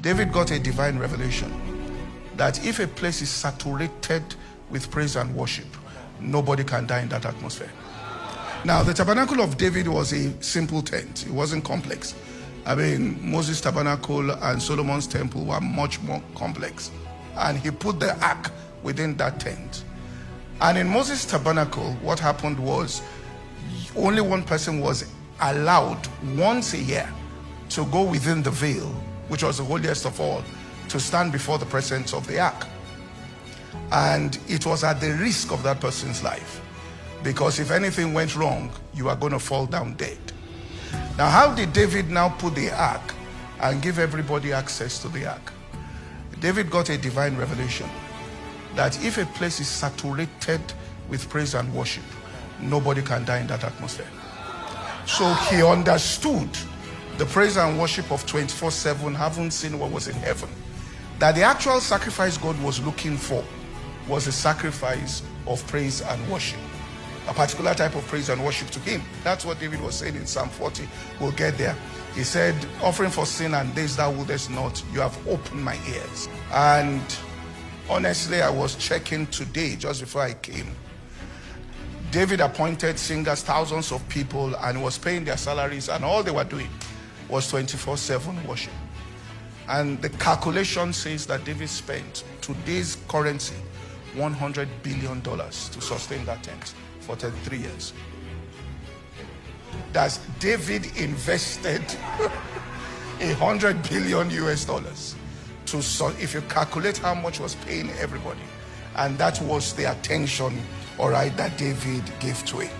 David got a divine revelation that if a place is saturated with praise and worship, nobody can die in that atmosphere. Now, the tabernacle of David was a simple tent. It wasn't complex. I mean, Moses' tabernacle and Solomon's temple were much more complex. And he put the ark within that tent. And in Moses' tabernacle, what happened was only one person was allowed once a year to go within the veil, which was the holiest of all, to stand before the presence of the ark. And it was at the risk of that person's life, because if anything went wrong, you are going to fall down dead. Now, how did David now put the ark and give everybody access to the ark? David got a divine revelation that if a place is saturated with praise and worship, nobody can die in that atmosphere. So he understood the praise and worship of 24/7, having seen what was in heaven, that the actual sacrifice God was looking for was a sacrifice of praise and worship, a particular type of praise and worship to him. That's what David was saying in Psalm 40. We'll get there. He said, offering for sin and days thou wouldest not, you have opened my ears. And honestly, I was checking today just before I came. David appointed singers, thousands of people, and was paying their salaries, and all they were doing was 24/7 worship. And the calculation says that David spent today's currency $100 billion to sustain that tent for 33 years. That's David invested $100 billion US to, if you calculate how much was paying everybody, and that was the attention, all right, that David gave to it.